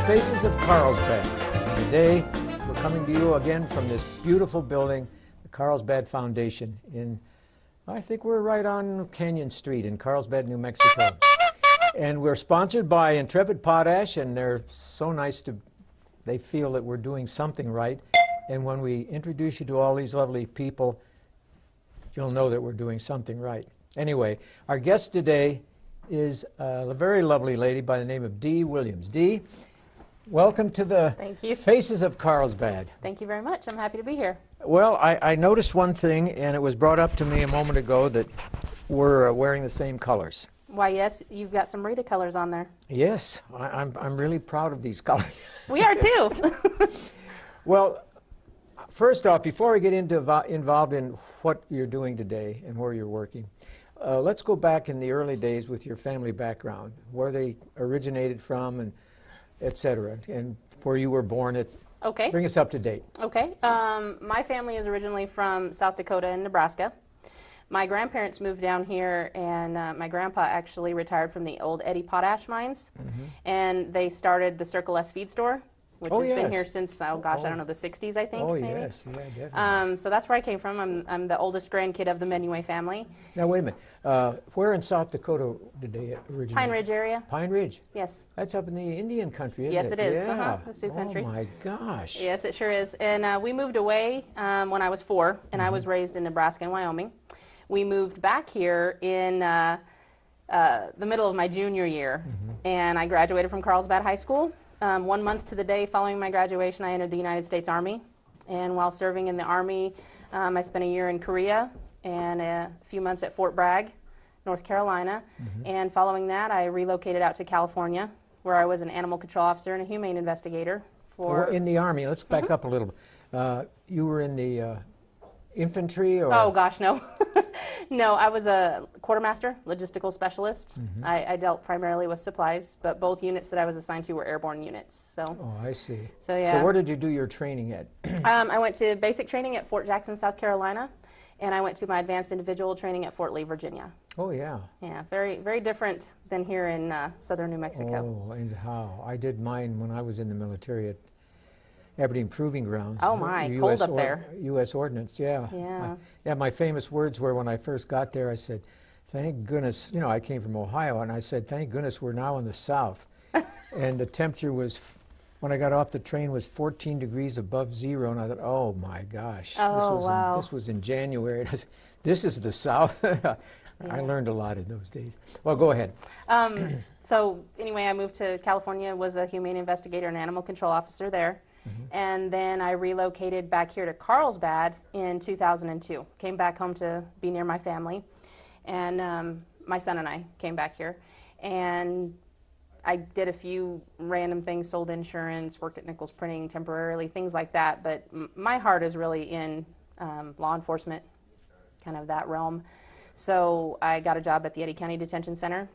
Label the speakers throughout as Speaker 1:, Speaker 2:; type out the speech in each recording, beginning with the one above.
Speaker 1: Faces of Carlsbad. And today, we're coming to you again from this beautiful building, the Carlsbad Foundation in, I think we're right on Canyon Street in Carlsbad, New Mexico. And we're sponsored by Intrepid Potash, and they're so nice they feel that we're doing something right. And when we introduce you to all these lovely people, you'll know that we're doing something right. Anyway, our guest today is a very lovely lady by the name of Dee Williams. Dee, welcome to the
Speaker 2: Thank you.
Speaker 1: Faces of Carlsbad.
Speaker 2: Thank you very much. I'm happy to be here.
Speaker 1: Well, I noticed one thing, and it was brought up to me a moment ago, that we're wearing the same colors.
Speaker 2: Why, yes, you've got some Rita colors on there.
Speaker 1: Yes, I'm really proud of these colors.
Speaker 2: We are too.
Speaker 1: Well, first off, before we get involved in what you're doing today and where you're working, let's go back in the early days with your family background, where they originated from, and et cetera, and where you were born.
Speaker 2: Okay.
Speaker 1: Bring us up to date.
Speaker 2: Okay. My family is originally from South Dakota and Nebraska. My grandparents moved down here, and my grandpa actually retired from the old Eddie Potash mines, and they started the Circle S feed store, which has been here since, I don't know, the 60s, I think, maybe.
Speaker 1: Yes, yeah, definitely.
Speaker 2: So that's where I came from. I'm the oldest grandkid of the Menuet family.
Speaker 1: Now, wait a minute. Where in South Dakota did they originate?
Speaker 2: Pine Ridge area.
Speaker 1: Pine Ridge?
Speaker 2: Yes.
Speaker 1: That's up in the Indian country, isn't
Speaker 2: Yes,
Speaker 1: it?
Speaker 2: it is.
Speaker 1: Yeah.
Speaker 2: The Sioux country.
Speaker 1: Oh, my gosh.
Speaker 2: Yes, it sure is. And we moved away when I was 4, and I was raised in Nebraska and Wyoming. We moved back here in the middle of my junior year, and I graduated from Carlsbad High School. 1 month to the day following my graduation, I entered the United States Army. And while serving in the Army, I spent a year in Korea and a few months at Fort Bragg, North Carolina. And following that, I relocated out to California, where I was an animal control officer and a humane investigator.
Speaker 1: In the Army, let's back up a little bit. You were in the infantry? Or?
Speaker 2: Oh, gosh, no. No, I was a quartermaster, logistical specialist. I dealt primarily with supplies, but both units that I was assigned to were airborne units. So.
Speaker 1: Oh, I see.
Speaker 2: So, yeah.
Speaker 1: So where did you do your training at?
Speaker 2: I went to basic training at Fort Jackson, South Carolina, and I went to my advanced individual training at Fort Lee, Virginia.
Speaker 1: Oh, yeah.
Speaker 2: Yeah, very, very different than here in southern New Mexico.
Speaker 1: Oh, and how? I did mine when I was in the military at Aberdeen Proving Grounds.
Speaker 2: Oh my, cold up there.
Speaker 1: U.S. Ordnance, yeah.
Speaker 2: Yeah.
Speaker 1: My famous words were when I first got there, I said, thank goodness, I came from Ohio, and I said, thank goodness we're now in the South. And the temperature was, when I got off the train, was 14 degrees above zero, and I thought, oh my gosh.
Speaker 2: Oh,
Speaker 1: this was in January. And I said, this is the South. I learned a lot in those days. Well, go ahead.
Speaker 2: So anyway, I moved to California, was a humane investigator and animal control officer there. And then I relocated back here to Carlsbad in 2002. Came back home to be near my family. And my son and I came back here. And I did a few random things, sold insurance, worked at Nichols Printing temporarily, things like that. But my heart is really in law enforcement, kind of that realm. So I got a job at the Eddy County Detention Center.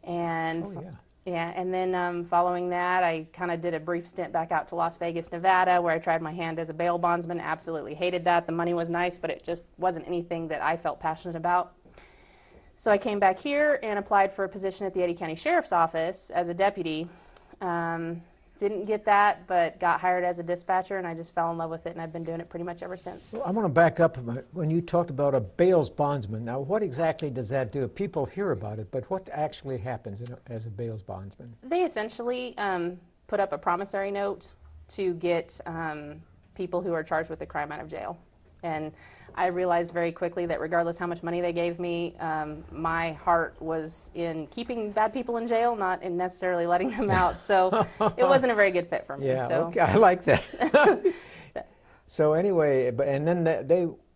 Speaker 2: And yeah, and then following that, I kind of did a brief stint back out to Las Vegas, Nevada, where I tried my hand as a bail bondsman. Absolutely hated that. The money was nice, but it just wasn't anything that I felt passionate about. So I came back here and applied for a position at the Eddy County Sheriff's Office as a deputy. Didn't get that, but got hired as a dispatcher, and I just fell in love with it, and I've been doing it pretty much ever since.
Speaker 1: Well, I want to back up when you talked about a bail bondsman. Now, what exactly does that do? People hear about it, but what actually happens as a bail bondsman?
Speaker 2: They essentially put up a promissory note to get people who are charged with a crime out of jail. And I realized very quickly that regardless how much money they gave me, my heart was in keeping bad people in jail, not in necessarily letting them out. So it wasn't a very good fit for me.
Speaker 1: Yeah,
Speaker 2: so.
Speaker 1: okay, I like that. So anyway, and then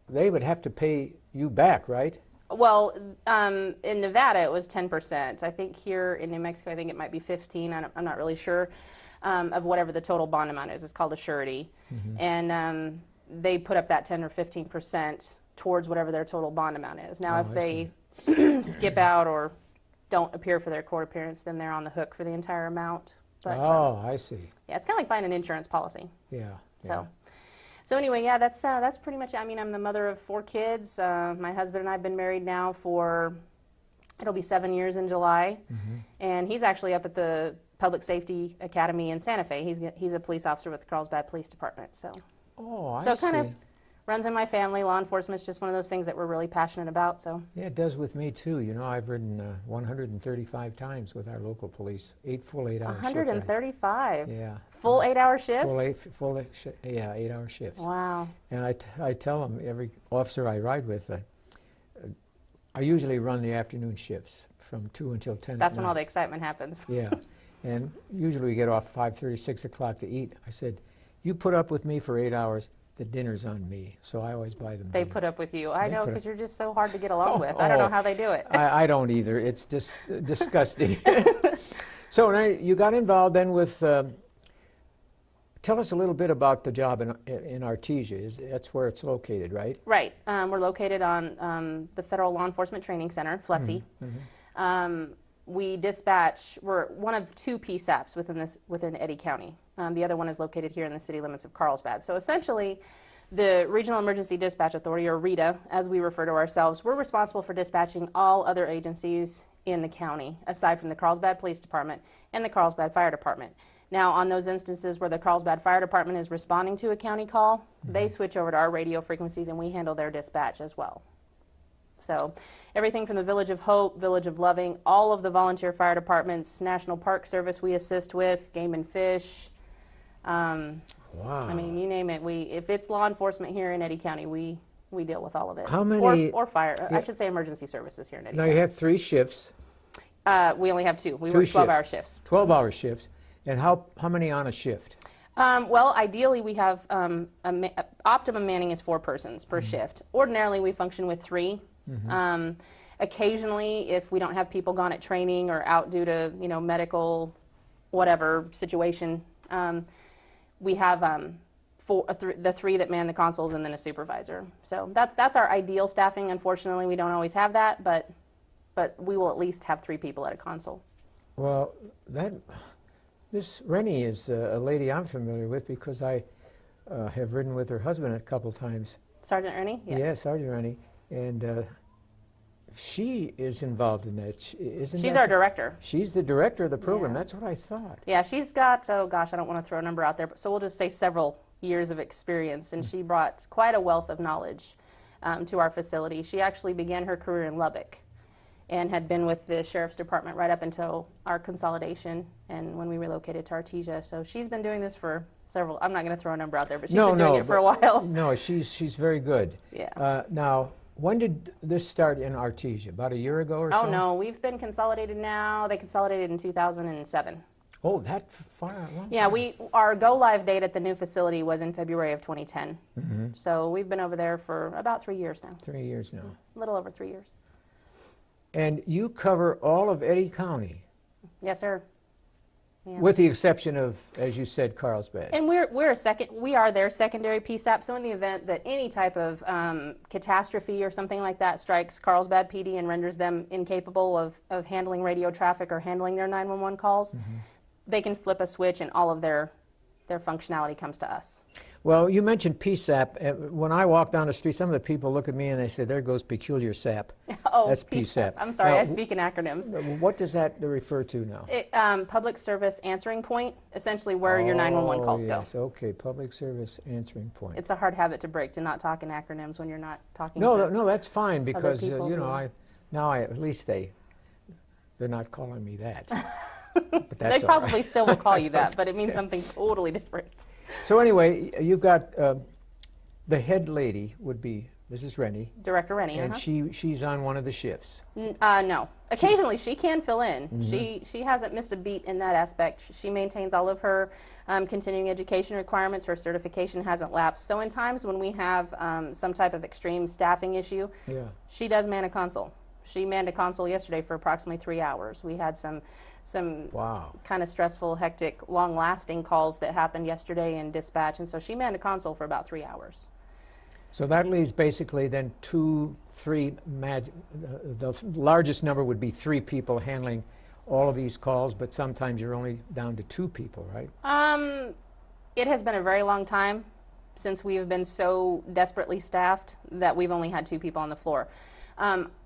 Speaker 1: they would have to pay you back, right?
Speaker 2: Well, in Nevada it was 10%. I think here in New Mexico, I think it might be 15. I'm not really sure of whatever the total bond amount is. It's called a surety, and they put up that 10 or 15% towards whatever their total bond amount is. Now, if they skip out or don't appear for their court appearance, then they're on the hook for the entire amount. But,
Speaker 1: I see.
Speaker 2: Yeah, it's kind of like buying an insurance policy.
Speaker 1: Yeah.
Speaker 2: So anyway, yeah, that's pretty much. I mean, I'm the mother of 4 kids. My husband and I have been married now for it'll be 7 years in July, and he's actually up at the Public Safety Academy in Santa Fe. He's a police officer with the Carlsbad Police Department. So,
Speaker 1: Oh, I
Speaker 2: so
Speaker 1: see.
Speaker 2: it kind of runs in my family. Law enforcement's just one of those things that we're really passionate about. So.
Speaker 1: Yeah, it does with me too. You know, I've ridden 135 times with our local police, full 8-hour shifts.
Speaker 2: 135.
Speaker 1: Yeah.
Speaker 2: Full 8-hour shifts.
Speaker 1: Yeah, 8-hour shifts.
Speaker 2: Wow.
Speaker 1: And I tell them, every officer I ride with, I usually run the afternoon shifts from 2 until 10
Speaker 2: That's
Speaker 1: at
Speaker 2: when
Speaker 1: night.
Speaker 2: all the excitement happens.
Speaker 1: Yeah, and usually we get off 5:30, 6 o'clock to eat. I said, you put up with me for 8 hours, the dinner's on me. So I always buy them
Speaker 2: They
Speaker 1: dinner.
Speaker 2: put up with you. I
Speaker 1: They
Speaker 2: know,
Speaker 1: put up-
Speaker 2: because you're just so hard to get along with. I don't know how they do it.
Speaker 1: I don't either. It's just disgusting. So now you got involved then with, tell us a little bit about the job in Artesia. That's where it's located, right?
Speaker 2: Right. We're located on the Federal Law Enforcement Training Center, FLETC. We dispatch, we're one of 2 PSAPs within Eddy County. The other one is located here in the city limits of Carlsbad. So essentially, the Regional Emergency Dispatch Authority, or RETA, as we refer to ourselves, we're responsible for dispatching all other agencies in the county, aside from the Carlsbad Police Department and the Carlsbad Fire Department. Now, on those instances where the Carlsbad Fire Department is responding to a county call, they switch over to our radio frequencies and we handle their dispatch as well. So everything from the Village of Hope, Village of Loving, all of the volunteer fire departments, National Park Service we assist with, Game and Fish.
Speaker 1: Wow.
Speaker 2: I mean, you name it. If it's law enforcement here in Eddy County, we deal with all of it.
Speaker 1: How many-
Speaker 2: Or fire.
Speaker 1: Yeah.
Speaker 2: I should say emergency services here in Eddy
Speaker 1: Now
Speaker 2: County.
Speaker 1: you have 3 shifts,
Speaker 2: We only have 2. We
Speaker 1: 2
Speaker 2: work 12-hour shifts.
Speaker 1: 12-hour shifts. And how many on a shift?
Speaker 2: Well, ideally, we have optimum manning is 4 persons per shift. Ordinarily, we function with 3. Occasionally, if we don't have people gone at training or out due to medical whatever situation, we have the 3 that man the consoles and then a supervisor. So that's our ideal staffing. Unfortunately, we don't always have that, but we will at least have 3 people at a console.
Speaker 1: Well, this Rennie is a lady I'm familiar with because I have ridden with her husband a couple times.
Speaker 2: Sergeant Ernie?
Speaker 1: Yeah, Sergeant Rennie. And she is involved in that, isn't
Speaker 2: She's
Speaker 1: that
Speaker 2: our director.
Speaker 1: She's the director of the program.
Speaker 2: Yeah.
Speaker 1: That's what I thought.
Speaker 2: Yeah, she's got, oh gosh, I don't want to throw a number out there, so we'll just say several years of experience, and she brought quite a wealth of knowledge to our facility. She actually began her career in Lubbock and had been with the Sheriff's Department right up until our consolidation and when we relocated to Artesia. So she's been doing this for several, I'm not going to throw a number out there, but she's been doing it for a while.
Speaker 1: No, she's very good.
Speaker 2: Yeah.
Speaker 1: Now, when did this start in Artesia? About a year ago or so?
Speaker 2: Oh no, we've been consolidated now. They consolidated in 2007.
Speaker 1: Oh, that far along?
Speaker 2: Yeah, our go live date at the new facility was in February of 2010. So we've been over there for about 3 years now.
Speaker 1: 3 years now.
Speaker 2: A little over 3 years.
Speaker 1: And you cover all of Eddy County,
Speaker 2: Yes, sir. Yeah.
Speaker 1: with the exception of, as you said, Carlsbad.
Speaker 2: And we are their secondary PSAP. So in the event that any type of catastrophe or something like that strikes Carlsbad PD and renders them incapable of handling radio traffic or handling their 911 calls, they can flip a switch and all of their functionality comes to us.
Speaker 1: Well, you mentioned PSAP. When I walk down the street, some of the people look at me and they say, there goes peculiar SAP.
Speaker 2: Oh,
Speaker 1: That's PSAP.
Speaker 2: I'm sorry,
Speaker 1: Now,
Speaker 2: I speak in acronyms.
Speaker 1: What does that refer to now?
Speaker 2: Public service answering point, essentially where your 911 calls
Speaker 1: yes.
Speaker 2: go.
Speaker 1: Okay, public service answering point.
Speaker 2: It's a hard habit to break to not talk in acronyms when you're not talking
Speaker 1: No,
Speaker 2: to
Speaker 1: no, that's fine because
Speaker 2: people
Speaker 1: you know
Speaker 2: who-
Speaker 1: at least they're not calling me that. But
Speaker 2: They
Speaker 1: that's all right.
Speaker 2: probably still will call you that, but it means something totally different.
Speaker 1: So anyway, you've got the head lady would be Mrs. Rennie,
Speaker 2: Director Rennie,
Speaker 1: and she's on one of the shifts.
Speaker 2: No. Occasionally, she can fill in. She hasn't missed a beat in that aspect. She maintains all of her continuing education requirements. Her certification hasn't lapsed. So in times when we have some type of extreme staffing issue,
Speaker 1: Yeah.
Speaker 2: she does man a console. She manned a console yesterday for approximately 3 hours. We had some
Speaker 1: Wow.
Speaker 2: kind of stressful, hectic, long-lasting calls that happened yesterday in dispatch, and so she manned a console for about 3 hours.
Speaker 1: So that leaves basically then 2, 3, the largest number would be 3 people handling all of these calls, but sometimes you're only down to 2 people, right?
Speaker 2: It has been a very long time since we have been so desperately staffed that we've only had 2 people on the floor.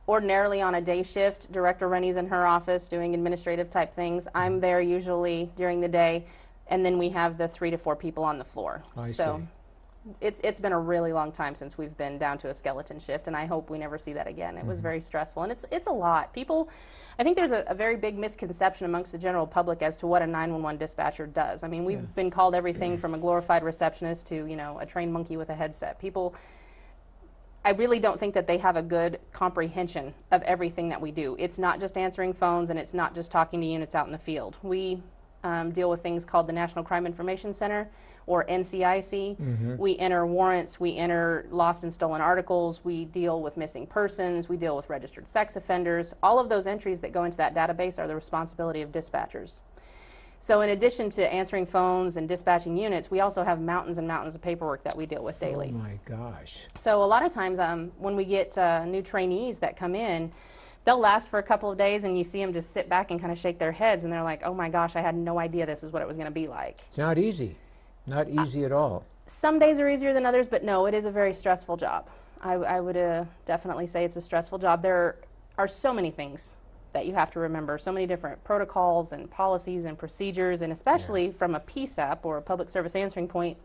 Speaker 2: Ordinarily on a day shift, Director Rennie's in her office doing administrative type things. I'm there usually during the day, and then we have the 3 to 4 people on the floor.
Speaker 1: I
Speaker 2: So
Speaker 1: see.
Speaker 2: it's been a really long time since we've been down to a skeleton shift, and I hope we never see that again. It was very stressful, and it's a lot. People, I think there's a very big misconception amongst the general public as to what a 911 dispatcher does. I mean, we've been called everything from a glorified receptionist to, you know, a trained monkey with a headset. People, I really don't think that they have a good comprehension of everything that we do. It's not just answering phones, and it's not just talking to units out in the field. We deal with things called the National Crime Information Center, or NCIC. We enter warrants, we enter lost and stolen articles, we deal with missing persons, we deal with registered sex offenders. All of those entries that go into that database are the responsibility of dispatchers. So in addition to answering phones and dispatching units, we also have mountains and mountains of paperwork that we deal with daily.
Speaker 1: Oh my gosh.
Speaker 2: So a lot of times when we get new trainees that come in, they'll last for a couple of days, and you see them just sit back and kind of shake their heads, and they're like, oh my gosh, I had no idea this is what it was going to be like.
Speaker 1: It's not easy. Not easy at all.
Speaker 2: Some days are easier than others, but no, it is a very stressful job. I would definitely say it's a stressful job. There are so many things that you have to remember, so many different protocols and policies and procedures, and especially from a PSAP, or a public service answering point,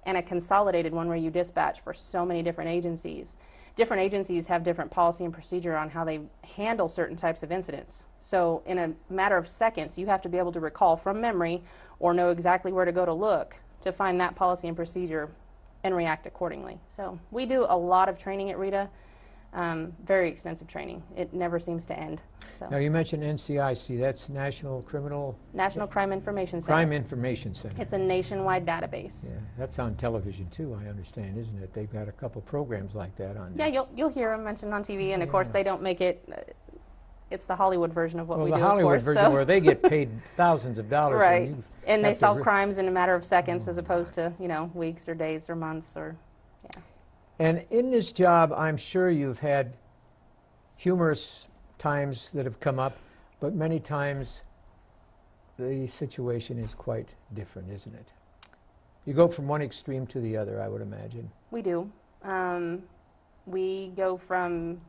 Speaker 2: and a consolidated one where you dispatch for so many different agencies. Different agencies have different policy and procedure on how they handle certain types of incidents. So in a matter of seconds, you have to be able to recall from memory or know exactly where to go to look to find that policy and procedure and react accordingly. So we do a lot of training at RETA, very extensive training. It never seems to end. So.
Speaker 1: Now you mentioned NCIC, that's National
Speaker 2: Crime Information Center.
Speaker 1: Crime Information Center.
Speaker 2: It's a nationwide database.
Speaker 1: Yeah, that's on television too, I understand, isn't it? They've got a couple programs like that on
Speaker 2: Yeah,
Speaker 1: there.
Speaker 2: you'll hear them mentioned on TV, and of course they don't make it. It's the Hollywood version of what we
Speaker 1: Well,
Speaker 2: do.
Speaker 1: the Hollywood
Speaker 2: of course,
Speaker 1: version
Speaker 2: so.
Speaker 1: where they get paid thousands of dollars.
Speaker 2: Right,
Speaker 1: you
Speaker 2: and they
Speaker 1: have to
Speaker 2: solve crimes in a matter of seconds, as opposed to weeks or days or months or. Yeah.
Speaker 1: And in this job, I'm sure you've had humorous times that have come up, but many times the situation is quite different, isn't it? You go from one extreme to the other, I would imagine.
Speaker 2: We do. We go from,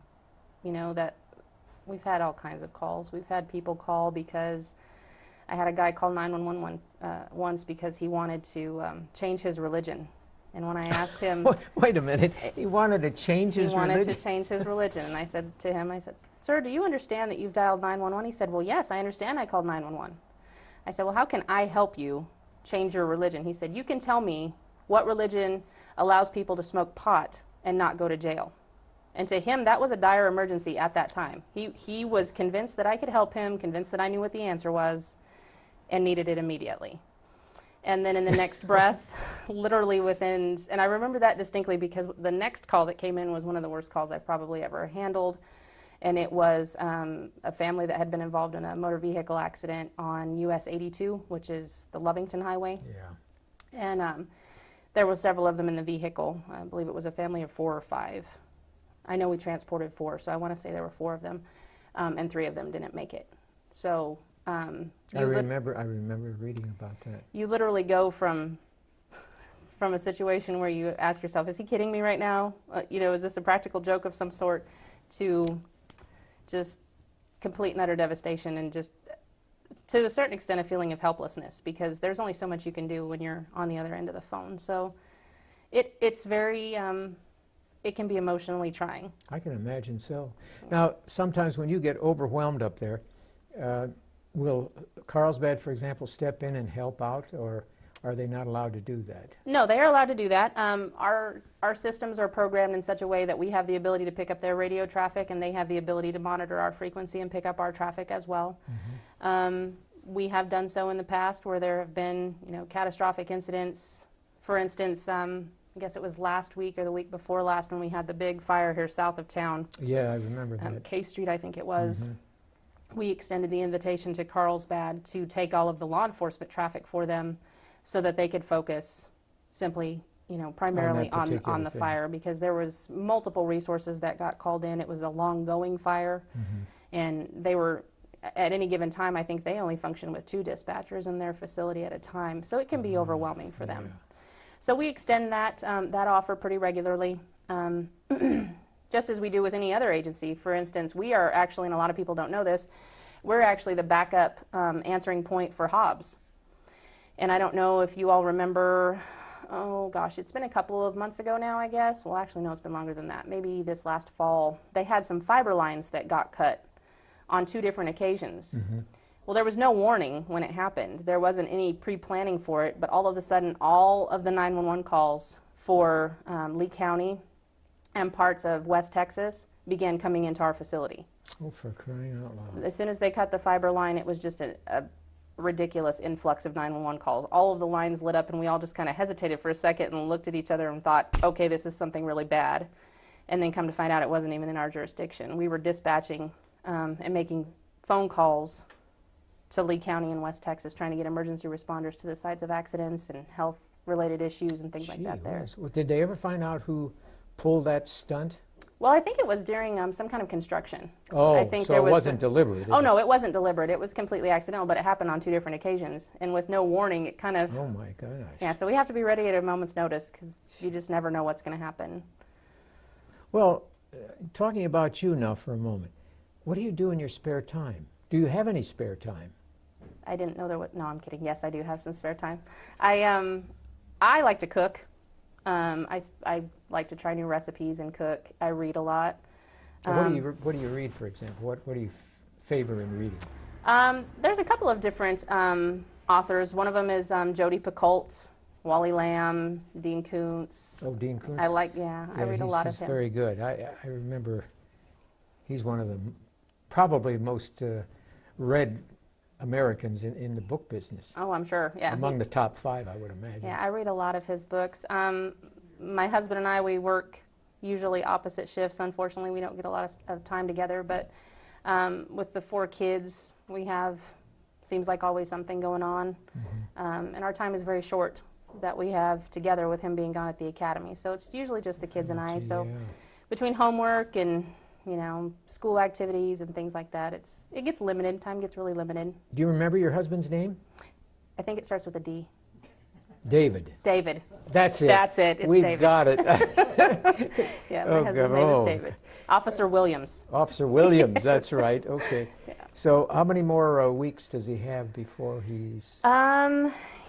Speaker 2: that we've had all kinds of calls. We've had people call because I had a guy call 911 once because he wanted to change his religion. And when I asked him...
Speaker 1: Wait a minute. He wanted to change his religion?
Speaker 2: He wanted to change his religion. And I said to him, sir, do you understand that you've dialed 911? He said, well, yes, I understand I called 911. I said, well, how can I help you change your religion? He said, you can tell me what religion allows people to smoke pot and not go to jail. And to him, that was a dire emergency at that time. He was convinced that I could help him, convinced that I knew what the answer was, and needed it immediately. And then in the next breath, literally within, and I remember that distinctly because the next call that came in was one of the worst calls I've probably ever handled. And it was a family that had been involved in a motor vehicle accident on US 82, which is the Lovington Highway.
Speaker 1: Yeah.
Speaker 2: And there were several of them in the vehicle. I believe it was a family of 4 or 5. I know we transported 4, so I want to say there were 4 of them, and 3 of them didn't make it. So
Speaker 1: I remember reading about that.
Speaker 2: You literally go from a situation where you ask yourself, is he kidding me right now? Is this a practical joke of some sort? To just complete and utter devastation, and just to a certain extent a feeling of helplessness, because there's only so much you can do when you're on the other end of the phone. So it's very, it can be emotionally trying. I
Speaker 1: can imagine so. Now, sometimes when you get overwhelmed up there, will Carlsbad, for example, step in and help out, or are they not allowed to do that? No, they are allowed to do that.
Speaker 2: Our systems are programmed in such a way that we have the ability to pick up their radio traffic, and they have the ability to monitor our frequency and pick up our traffic as well. Mm-hmm. We have done so in the past where there have been, catastrophic incidents. For instance, I guess it was last week or the week before last when we had the big fire here south of town.
Speaker 1: Yeah, I remember that.
Speaker 2: K Street, I think it was.
Speaker 1: Mm-hmm.
Speaker 2: We extended the invitation to Carlsbad to take all of the law enforcement traffic for them so that they could focus simply, primarily on the fire, because there was multiple resources that got called in. It was a long-going fire, mm-hmm. and they were, at any given time, I think they only function with 2 dispatchers in their facility at a time, so it can be overwhelming for them. So we extend that offer pretty regularly. just as we do with any other agency. For instance, we are actually, and a lot of people don't know this, we're actually the backup answering point for Hobbs. And I don't know if you all remember, oh gosh, it's been a couple of months ago now, I guess. Well, actually, no, it's been longer than that. Maybe this last fall, they had some fiber lines that got cut on 2 different occasions. Well, there was no warning when it happened. There wasn't any pre-planning for it, but all of a sudden, all of the 911 calls for Lee County and parts of West Texas began coming into our facility.
Speaker 1: Oh, for crying out loud.
Speaker 2: As soon as they cut the fiber line, it was just a ridiculous influx of 911 calls. All of the lines lit up, and we all just kind of hesitated for a second and looked at each other and thought, okay, this is something really bad. And then come to find out it wasn't even in our jurisdiction. We were dispatching and making phone calls to Lee County in West Texas, trying to get emergency responders to the sites of accidents and health-related issues and things like that there.
Speaker 1: Well, did they ever find out who pulled that stunt?
Speaker 2: Well, I think it was during some kind of construction.
Speaker 1: Oh,
Speaker 2: I think
Speaker 1: so
Speaker 2: there
Speaker 1: it
Speaker 2: was
Speaker 1: wasn't deliberate.
Speaker 2: Oh, no, it wasn't deliberate. It was completely accidental, but it happened on 2 different occasions. And with no warning, it kind of...
Speaker 1: Oh, my gosh.
Speaker 2: Yeah, so we have to be ready at a moment's notice because you just never know what's going to happen.
Speaker 1: Well, talking about you now for a moment, what do you do in your spare time? Do you have any spare time?
Speaker 2: I didn't know there was... No, I'm kidding. Yes, I do have some spare time. I like to cook. I like to try new recipes and cook. I read a lot.
Speaker 1: What do you read, for example? What do you favor in reading?
Speaker 2: There's a couple of different authors. One of them is Jodi Picoult, Wally Lamb, Dean Koontz.
Speaker 1: Oh, Dean Koontz?
Speaker 2: I read a lot of him.
Speaker 1: He's very good. I remember he's one of the probably most read Americans in the book business.
Speaker 2: Oh, I'm sure, yeah.
Speaker 1: Among the top 5, I would imagine.
Speaker 2: Yeah, I read a lot of his books. My husband and I, we work usually opposite shifts. Unfortunately, we don't get a lot of time together, but with the 4 kids, we have, seems like always something going on. And our time is very short that we have together with him being gone at the academy. So it's usually just the kids and I. So
Speaker 1: yeah.
Speaker 2: Between homework and school activities and things like that, it gets limited. Time gets really limited.
Speaker 1: Do you remember your husband's name?
Speaker 2: I think it starts with a D.
Speaker 1: David.
Speaker 2: David.
Speaker 1: That's it.
Speaker 2: That's it. It's
Speaker 1: We've
Speaker 2: David.
Speaker 1: got it.
Speaker 2: Yeah, my husband's name is David. Officer Williams.
Speaker 1: Officer Williams, that's right. Okay.
Speaker 2: Yeah.
Speaker 1: So how many more weeks does he have before he's...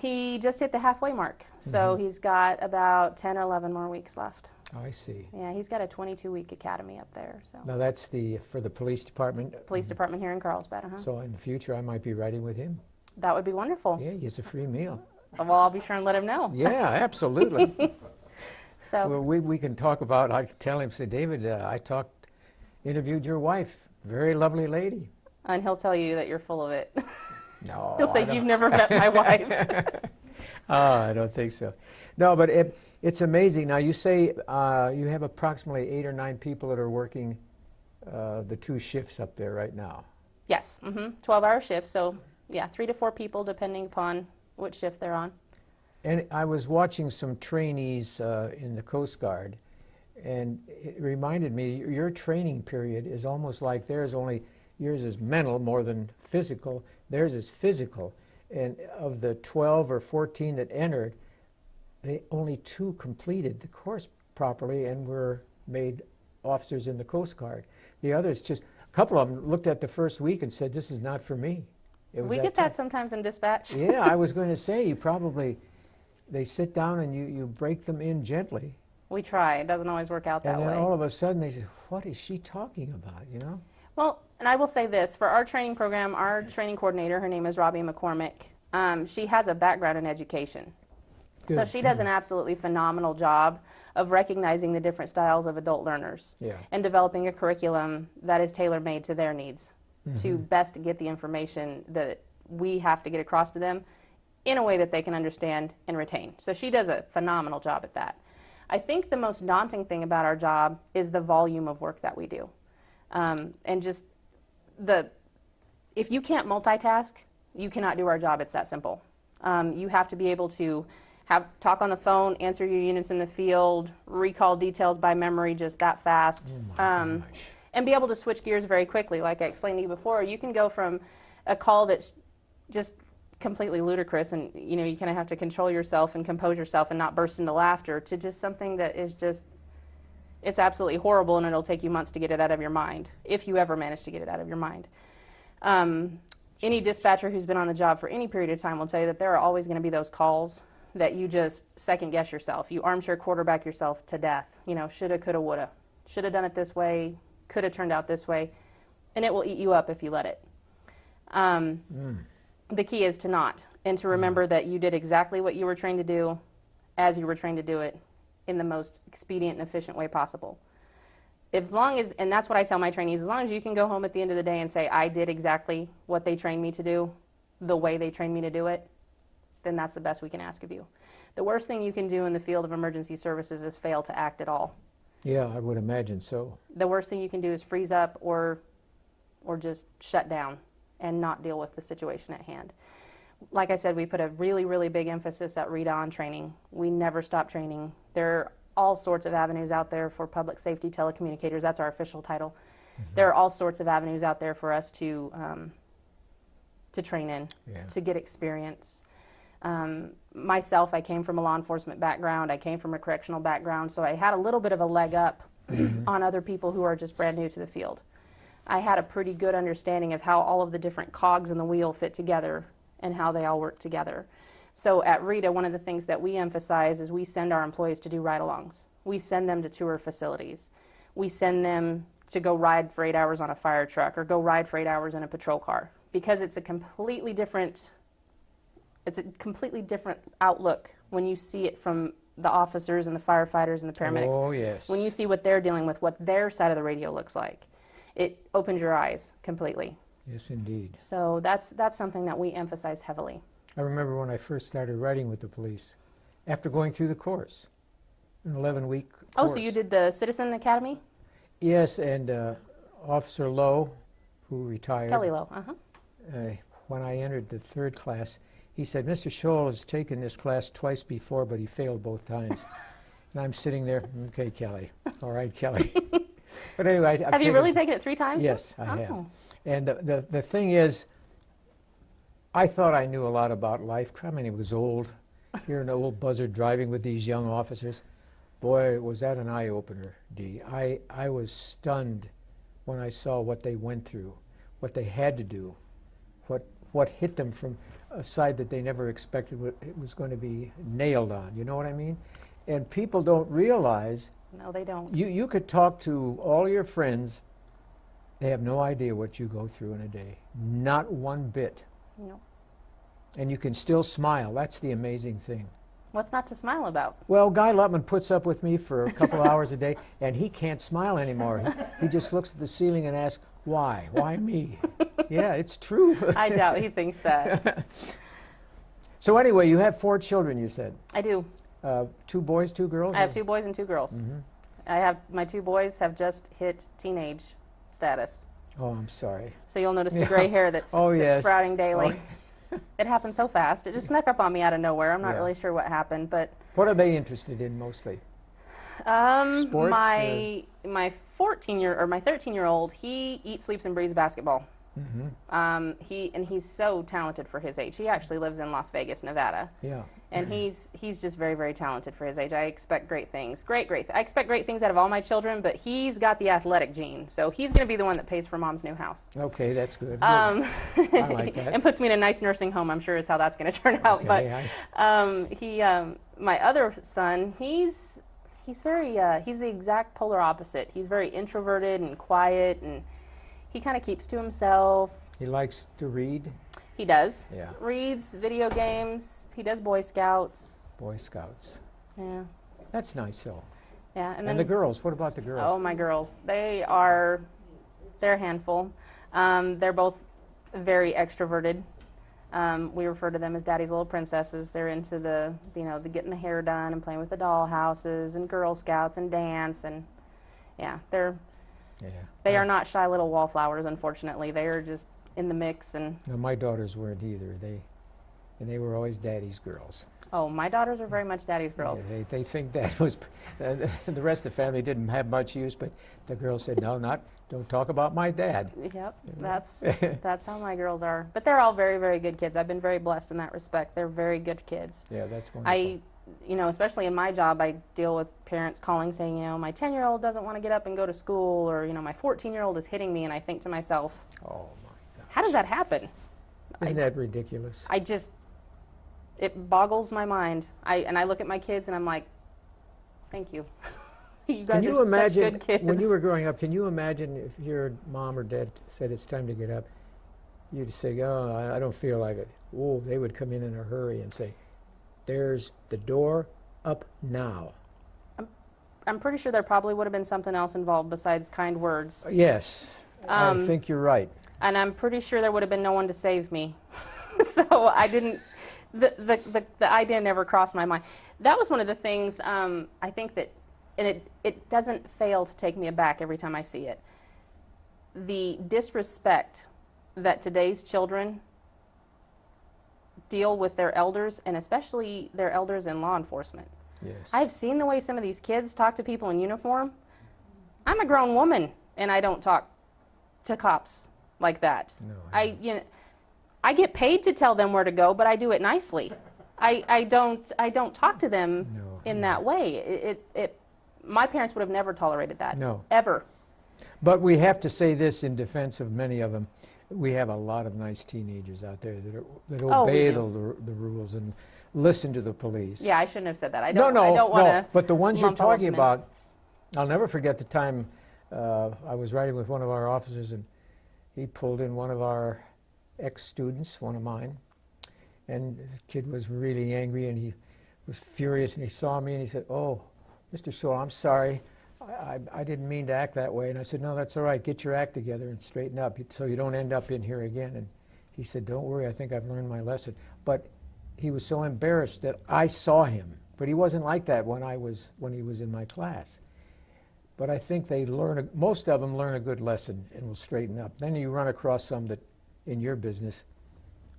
Speaker 2: He just hit the halfway mark. So he's got about 10 or 11 more weeks left.
Speaker 1: Oh, I see.
Speaker 2: Yeah, he's got a 22-week academy up there. So
Speaker 1: Now that's for the police department?
Speaker 2: Police department here in Carlsbad,
Speaker 1: So in the future I might be riding with him?
Speaker 2: That would be wonderful.
Speaker 1: Yeah, he gets a free meal.
Speaker 2: Well, I'll be sure and let him know.
Speaker 1: Yeah, absolutely.
Speaker 2: So
Speaker 1: Well, we can talk about, I can tell him, say, David, interviewed your wife, very lovely lady.
Speaker 2: and he'll tell you that you're full of it.
Speaker 1: No.
Speaker 2: He'll say, you've never met my wife.
Speaker 1: I don't think so. No, but it's amazing. Now, you say you have approximately 8 or 9 people that are working the 2 shifts up there right now.
Speaker 2: Yes, 12-hour shifts. So, yeah, 3 to 4 people depending upon which shift they're on.
Speaker 1: And I was watching some trainees in the Coast Guard, and it reminded me, your training period is almost like theirs, only yours is mental more than physical. Theirs is physical. And of the 12 or 14 that entered, only 2 completed the course properly and were made officers in the Coast Guard. The others a couple of them looked at the first week and said, this is not for me.
Speaker 2: We get that sometimes in dispatch.
Speaker 1: Yeah, I was going to say, they sit down and you break them in gently.
Speaker 2: We try. It doesn't always work out that
Speaker 1: way. And then
Speaker 2: way.
Speaker 1: all of a sudden they say, what is she talking about,
Speaker 2: Well, and I will say this, for our training program, our training coordinator, her name is Robbie McCormick, she has a background in education.
Speaker 1: Good.
Speaker 2: So she does an absolutely phenomenal job of recognizing the different styles of adult learners and developing a curriculum that is tailor-made to their needs to best get the information that we have to get across to them in a way that they can understand and retain. So she does a phenomenal job at that. I think the most daunting thing about our job is the volume of work that we do. And just if you can't multitask, you cannot do our job. It's that simple. You have to be able to talk on the phone, answer your units in the field, recall details by memory just that fast, and be able to switch gears very quickly. Like I explained to you before, you can go from a call that's just completely ludicrous and you kind of have to control yourself and compose yourself and not burst into laughter to just something that is just It's absolutely horrible, and it'll take you months to get it out of your mind, if you ever manage to get it out of your mind. Any dispatcher who's been on the job for any period of time will tell you that there are always going to be those calls that you just second guess yourself. You armchair quarterback yourself to death. You know, shoulda, coulda, woulda. Should have done it this way, could have turned out this way, and it will eat you up if you let it. The key is to not, and to remember that you did exactly what you were trained to do as you were trained to do it in the most expedient and efficient way possible. As long as, and that's what I tell my trainees, as long as you can go home at the end of the day and say, I did exactly what they trained me to do, the way they trained me to do it, then that's the best we can ask of you. The worst thing you can do in the field of emergency services is fail to act at all.
Speaker 1: Yeah, I would imagine so.
Speaker 2: The worst thing you can do is freeze up or just shut down and not deal with the situation at hand. Like I said, we put a really, really big emphasis at read on training. We never stop training. There are all sorts of avenues out there for public safety telecommunicators. That's our official title. There are all sorts of avenues out there for us to train in, to get experience. Myself, I came from a law enforcement background. I came from a correctional background, so I had a little bit of a leg up on other people who are just brand new to the field. I had a pretty good understanding of how all of the different cogs in the wheel fit together and how they all work together. So at RETA, one of the things that we emphasize is we send our employees to do ride-alongs. We send them to tour facilities. We send them to go ride for 8 hours on a fire truck or go ride for 8 hours in a patrol car, because it's a completely different outlook when you see it from the officers and the firefighters and the paramedics.
Speaker 1: Oh, yes.
Speaker 2: When you see what they're dealing with, what their side of the radio looks like, it opens your eyes completely.
Speaker 1: Yes, indeed.
Speaker 2: So that's something that we emphasize heavily.
Speaker 1: I remember when I first started riding with the police, after going through the course, an 11-week course.
Speaker 2: Oh, so you did the Citizen Academy?
Speaker 1: Yes, and Officer Lowe, who retired.
Speaker 2: Kelly Lowe,
Speaker 1: When I entered the 3rd class, he said, Mr. Scholl has taken this class twice before, but he failed both times. And I'm sitting there, okay, Kelly. All right, Kelly. But anyway,
Speaker 2: Have you really taken it 3 times?
Speaker 1: Yes, I have. And the thing is, I thought I knew a lot about life. I mean, it was old. Here an old buzzard driving with these young officers. Boy, was that an eye-opener, Dee. I was stunned when I saw what they went through, what they had to do, what hit them from a side that they never expected it was going to be nailed on. You know what I mean? And people don't realize.
Speaker 2: No, they don't.
Speaker 1: You could talk to all your friends. They have no idea what you go through in a day. Not one bit.
Speaker 2: No.
Speaker 1: And you can still smile. That's the amazing thing.
Speaker 2: What's not to smile about?
Speaker 1: Well, Guy Lutman puts up with me for a couple hours a day, and he can't smile anymore. He just looks at the ceiling and asks, why? Why me? Yeah, it's true.
Speaker 2: I doubt he thinks that.
Speaker 1: So anyway, you have 4 children, you said.
Speaker 2: I do.
Speaker 1: 2 boys, 2 girls?
Speaker 2: I have 2 boys and 2 girls. My 2 boys have just hit teenage status.
Speaker 1: Oh, I'm sorry.
Speaker 2: So you'll notice the gray hair that's, that's sprouting daily. Oh. It happened so fast. It just snuck up on me out of nowhere. I'm not really sure what happened, but.
Speaker 1: What are they interested in mostly? Sports?
Speaker 2: My 13-year-old, he eats, sleeps, and breathes basketball. He's so talented for his age. He actually lives in Las Vegas, Nevada.
Speaker 1: Yeah.
Speaker 2: And he's just very, very talented for his age. I expect great things. I expect great things out of all my children, but he's got the athletic gene. So he's going to be the one that pays for Mom's new house.
Speaker 1: Okay, that's good. I like that.
Speaker 2: And puts me in a nice nursing home, I'm sure is how that's going to turn out.
Speaker 1: Okay,
Speaker 2: But my other son, he's the exact polar opposite. He's very introverted and quiet, and he kind of keeps to himself.
Speaker 1: He likes to read?
Speaker 2: He does.
Speaker 1: Yeah.
Speaker 2: Reads, video games. He does Boy Scouts.
Speaker 1: Boy Scouts.
Speaker 2: Yeah.
Speaker 1: That's nice, though.
Speaker 2: Yeah.
Speaker 1: And the girls, what about the girls?
Speaker 2: Oh, my girls. They're a handful. They're both very extroverted. We refer to them as Daddy's little princesses. They're into the getting the hair done and playing with the doll houses and Girl Scouts and dance, and yeah, they are not shy little wallflowers, unfortunately. They are just in the mix. And
Speaker 1: no, my daughters weren't either. They were always Daddy's girls.
Speaker 2: Oh, my daughters are very much Daddy's girls.
Speaker 1: Yeah, they think that was the rest of the family didn't have much use, but the girls said, no, don't talk about my dad.
Speaker 2: Yep, that's how my girls are. But they're all very, very good kids. I've been very blessed in that respect. They're very good kids.
Speaker 1: Yeah, that's wonderful.
Speaker 2: especially in my job, I deal with parents calling saying, my 10-year-old doesn't want to get up and go to school, or, my 14-year-old is hitting me, and I think to myself,
Speaker 1: Oh, my God.
Speaker 2: how does that happen?
Speaker 1: Isn't that ridiculous?
Speaker 2: It boggles my mind. I look at my kids and I'm like, thank you. You guys
Speaker 1: Can you
Speaker 2: are
Speaker 1: imagine,
Speaker 2: such good kids.
Speaker 1: when you were growing up, can you imagine if your mom or dad said it's time to get up, you'd say, oh, I don't feel like it. Oh, they would come in a hurry and say, there's the door, up now.
Speaker 2: I'm pretty sure there probably would have been something else involved besides kind words.
Speaker 1: Yes, I think you're right.
Speaker 2: And I'm pretty sure there would have been no one to save me. So I didn't, the idea never crossed my mind. That was one of the things I think that, and it doesn't fail to take me aback every time I see it. The disrespect that today's children deal with their elders, and especially their elders in law enforcement.
Speaker 1: Yes.
Speaker 2: I've seen the way some of these kids talk to people in uniform. I'm a grown woman, and I don't talk to cops like that.
Speaker 1: No,
Speaker 2: I get paid to tell them where to go, but I do it nicely. I don't talk to them in that way. My parents would have never tolerated that.
Speaker 1: No.
Speaker 2: Ever.
Speaker 1: But we have to say this in defense of many of them. We have a lot of nice teenagers out there that obey the rules and listen to the police.
Speaker 2: Yeah, I shouldn't have said that. I
Speaker 1: No,
Speaker 2: don't want to.
Speaker 1: but the ones you're talking about, I'll never forget the time I was riding with one of our officers, and he pulled in one of our ex-students, one of mine, and this kid was really angry, and he was furious, and he saw me, and he said, oh, Mr. Sewell, I'm sorry. I didn't mean to act that way. And I said, no, that's all right. Get your act together and straighten up so you don't end up in here again. And he said, don't worry, I think I've learned my lesson. But he was so embarrassed that I saw him. But he wasn't like that when he was in my class. But I think most of them learn a good lesson and will straighten up. Then you run across some that, in your business,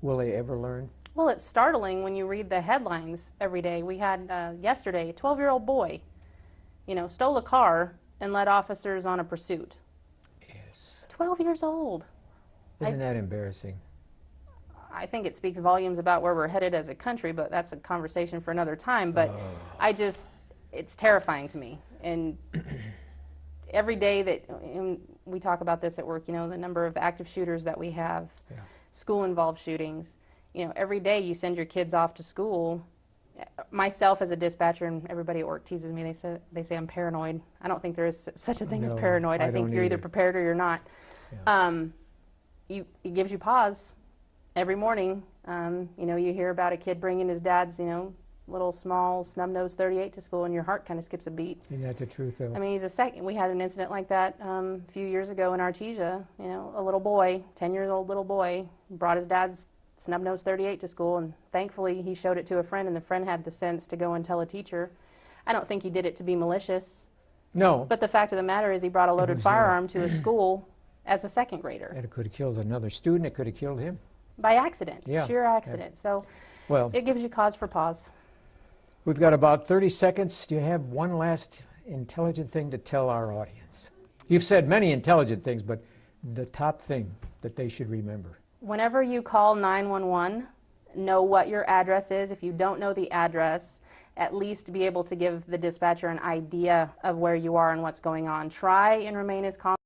Speaker 1: will they ever learn?
Speaker 2: Well, it's startling when you read the headlines every day. We had yesterday a 12-year-old boy, stole a car and led officers on a pursuit.
Speaker 1: Yes.
Speaker 2: 12 years old.
Speaker 1: Isn't that embarrassing?
Speaker 2: I think it speaks volumes about where we're headed as a country, but that's a conversation for another time. But it's terrifying to me. And every day that we talk about this at work, the number of active shooters that we have, school-involved shootings, every day you send your kids off to school. Myself as a dispatcher, and everybody at work teases me, they say I'm paranoid. I don't think there is such a thing as paranoid. I think you're either prepared or you're not. Yeah. It gives you pause every morning. You hear about a kid bringing his dad's, little small snub-nosed .38 to school, and your heart kind of skips a beat.
Speaker 1: Isn't that the truth, though?
Speaker 2: I mean, we had an incident like that a few years ago in Artesia. A little boy, 10-year-old little boy, brought his dad's snub-nosed .38 to school, and thankfully he showed it to a friend, and the friend had the sense to go and tell a teacher. I don't think he did it to be malicious.
Speaker 1: No.
Speaker 2: But the fact of the matter is he brought a loaded firearm to a school as a second grader.
Speaker 1: And it could have killed another student. It could have killed him.
Speaker 2: By accident,
Speaker 1: Yeah.
Speaker 2: sheer accident. So it gives you cause for pause.
Speaker 1: We've got about 30 seconds. Do you have one last intelligent thing to tell our audience? You've said many intelligent things, but the top thing that they should remember.
Speaker 2: Whenever you call 911, know what your address is. If you don't know the address, at least be able to give the dispatcher an idea of where you are and what's going on. Try and remain as calm